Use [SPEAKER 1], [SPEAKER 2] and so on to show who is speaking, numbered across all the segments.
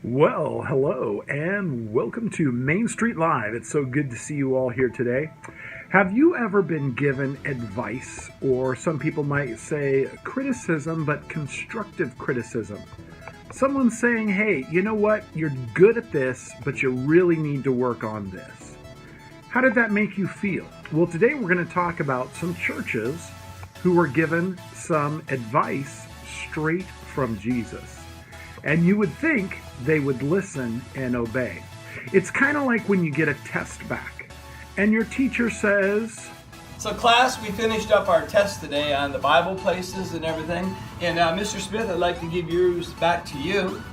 [SPEAKER 1] Well, hello, and welcome to Main Street Live. It's so good to see you all here today. Have you ever been given advice, or some people might say criticism, but constructive criticism? Someone saying, hey, you know what, you're good at this, but you really need to work on this. How did that make you feel? Well, today we're going to talk about some churches who were given some advice straight from Jesus. And you would think they would listen and obey. It's kind of like when you get a test back and your teacher says,
[SPEAKER 2] So class, we finished up our test today on the Bible places and everything. And Mr. Smith, I'd like to give yours back to you.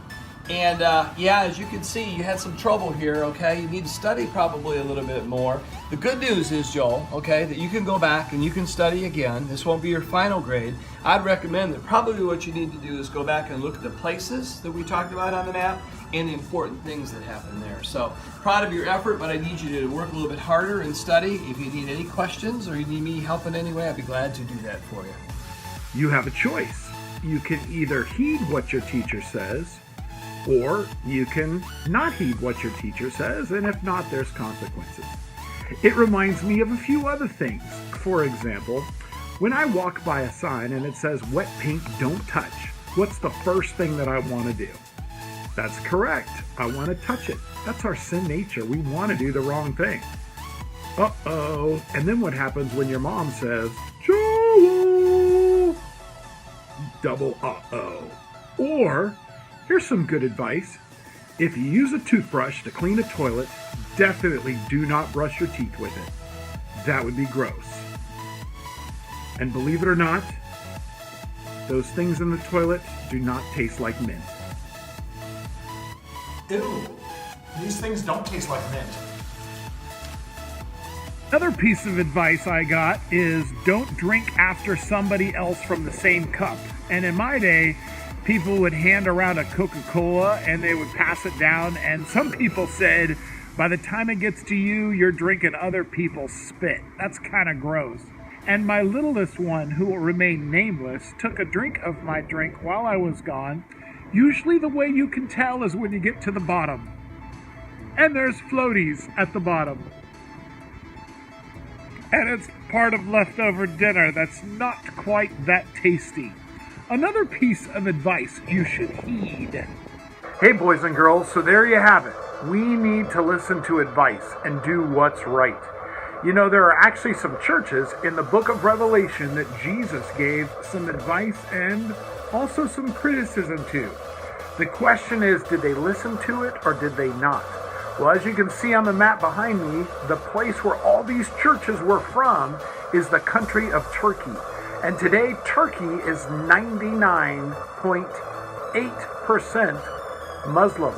[SPEAKER 2] And as you can see, you had some trouble here, okay? You need to study probably a little bit more. The good news is, Joel, okay, that you can go back and you can study again. This won't be your final grade. I'd recommend that probably what you need to do is go back and look at the places that we talked about on the map and the important things that happen there. So, proud of your effort, but I need you to work a little bit harder and study. If you need any questions or you need me help in any way, I'd be glad to do that for you.
[SPEAKER 1] You have a choice. You can either heed what your teacher says, or you can not heed what your teacher says, and if not, there's consequences. It reminds me of a few other things. For example, when I walk by a sign and it says, wet paint don't touch, what's the first thing that I want to do? That's correct. I want to touch it. That's our sin nature. We want to do the wrong thing. Uh-oh. And then what happens when your mom says, Joel? Double uh-oh. Or, here's some good advice. If you use a toothbrush to clean a toilet, definitely do not brush your teeth with it. That would be gross. And believe it or not, those things in the toilet do not taste like mint.
[SPEAKER 3] Ew, these things don't taste like mint.
[SPEAKER 1] Another piece of advice I got is don't drink after somebody else from the same cup. And in my day, people would hand around a Coca-Cola and they would pass it down, and some people said, by the time it gets to you, you're drinking other people's spit. That's kind of gross. And my littlest one, who will remain nameless, took a drink of my drink while I was gone. Usually the way you can tell is when you get to the bottom. And there's floaties at the bottom. And it's part of leftover dinner that's not quite that tasty. Another piece of advice you should heed. Hey boys and girls, so there you have it. We need to listen to advice and do what's right. You know, there are actually some churches in the book of Revelation that Jesus gave some advice and also some criticism to. The question is, did they listen to it or did they not? Well, as you can see on the map behind me, the place where all these churches were from is the country of Turkey. And today, Turkey is 99.8% Muslim.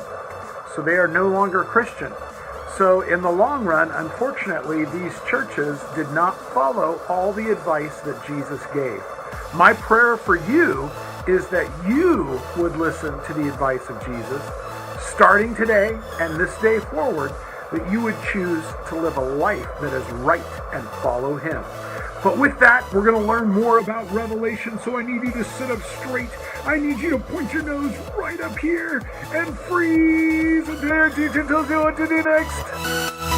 [SPEAKER 1] So they are no longer Christian. So in the long run, unfortunately, these churches did not follow all the advice that Jesus gave. My prayer for you is that you would listen to the advice of Jesus, starting today and this day forward, that you would choose to live a life that is right and follow Him. But with that, we're going to learn more about Revelation, so I need you to sit up straight. I need you to point your nose right up here and freeze and pay attention to what to do next.